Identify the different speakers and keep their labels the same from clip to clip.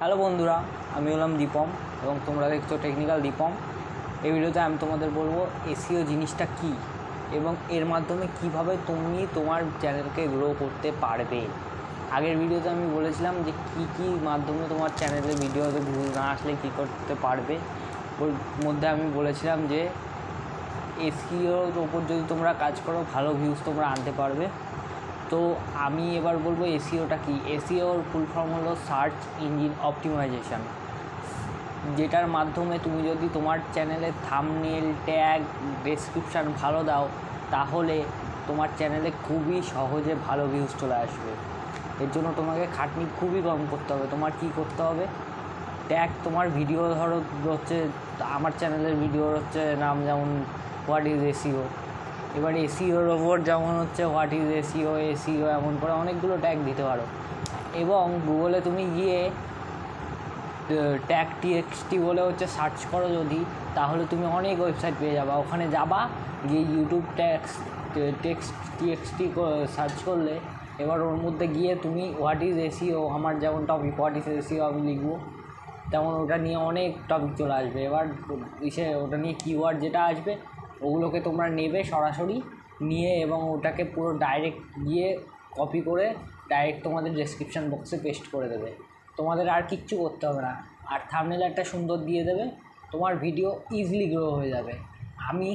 Speaker 1: Hello বন্ধুরা, আমি হলাম দীপম এবং তোমরা দেখছো টেকনিক্যাল দীপম। এই ভিডিওতে আমি তোমাদের বলবো এসইও জিনিসটা কী এবং এর মাধ্যমে কিভাবে তুমি তোমার চ্যানেলকে গ্রো করতে পারবে। আগের ভিডিওতে আমি বলেছিলাম যে কী মাধ্যমে তোমার চ্যানেলে ভিডিওতে ভিউজ না আসলে কী করতে পারবে। ওর মধ্যে আমি বলেছিলাম যে এসইওর ওপর যদি তোমরা কাজ করো ভালো ভিউজ তোমরা আনতে পারবে। তো আমি এবার বলবো এসইওটা কি। এসইওর ফুল ফর্ম হলো সার্চ ইঞ্জিন অপটিমাইজেশন, যেটার মাধ্যমে তুমি যদি তোমার চ্যানেলে থাম্বনেল, ট্যাগ, ডেসক্রিপশান ভালো দাও তাহলে তোমার চ্যানেলে খুবই সহজে ভালো ভিউজ চলে আসবে। এর জন্য তোমাকে খাটনি খুবই কম করতে হবে। তোমার কি করতে হবে, ট্যাগ তোমার ভিডিও ধরো হচ্ছে আমার চ্যানেলের ভিডিওর হচ্ছে নাম যেমন হোয়াট ইজ এসইও, এবার এসইওর ওপর যেমন হচ্ছে হোয়াট ইজ এসইও, এসইও এমন করে অনেকগুলো ট্যাগ দিতে পারো। এবং গুগলে তুমি গিয়ে ট্যাগ টিএক্সটি বলে হচ্ছে সার্চ করো যদি, তাহলে তুমি অনেক ওয়েবসাইট পেয়ে যাবা। ওখানে যাবা, গিয়ে ইউটিউব টেক্সট টিএক্সটি সার্চ করলে এবার ওর মধ্যে গিয়ে তুমি হোয়াট ইজ এসইও, আমার যেমন টপিক হোয়াট ইজ এসইও আমি লিখবো, তেমন ওটা নিয়ে অনেক টপিক চলে আসবে। এবার ওটা নিয়ে কিওয়ার্ড যেটা আসবে ওগুলোকে তোমরা নেবে সরাসরি নিয়ে এবং ওটাকে পুরো ডাইরেক্ট গিয়ে কপি করে ডাইরেক্ট তোমাদের ডেসক্রিপশান বক্সে পেস্ট করে দেবে। তোমাদের আর কিচ্ছু করতে হবে না, আর থাম্বনেল একটা সুন্দর দিয়ে দেবে, তোমার ভিডিও ইজিলি গ্রো হয়ে যাবে। আমি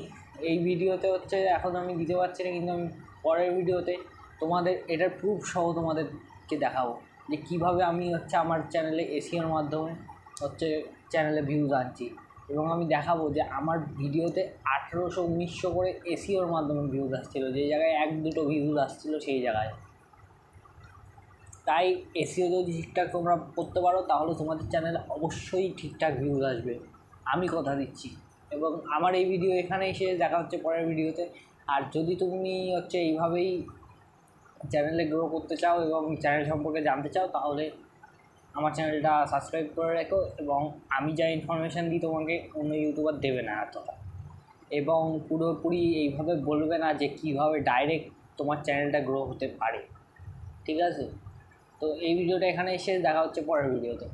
Speaker 1: এই ভিডিওতে হচ্ছে এখন আমি দিতে পারছি না, কিন্তু আমি পরের ভিডিওতে তোমাদের এটার প্রুফ সহ তোমাদেরকে দেখাবো যে কীভাবে আমি হচ্ছে আমার চ্যানেলে এসইওর মাধ্যমে হচ্ছে চ্যানেলে ভিউজ আনছি। এবং আমি দেখাবো যে আমার ভিডিওতে 1800-1900 করে এসইওর মাধ্যমে ভিউজ আসছিলো, যেই জায়গায় 1-2 ভিউজ আসছিলো সেই জায়গায়। তাই এসইও যদি ঠিকঠাক তোমরা করতে পারো তাহলে তোমাদের চ্যানেলে অবশ্যই ঠিকঠাক ভিউজ আসবে, আমি কথা দিচ্ছি। এবং আমার এই ভিডিও এখানে এসে দেখা হচ্ছে পরের ভিডিওতে। আর যদি তুমি হচ্ছে এইভাবেই চ্যানেলে গ্রো করতে চাও এবং চ্যানেল সম্পর্কে জানতে চাও তাহলে আমার চ্যানেলটা সাবস্ক্রাইব করে রাখো। এবং আমি যা ইনফরমেশান দিই তোমাকে অন্য ইউটিউবার দেবে না এতটা, এবং পুরোপুরি এইভাবে বলবে না যে কীভাবে ডাইরেক্ট তোমার চ্যানেলটা গ্রো হতে পারে। ঠিক আছে, তো এই ভিডিওটা এখানে এসে দেখা হচ্ছে পরের ভিডিওতে।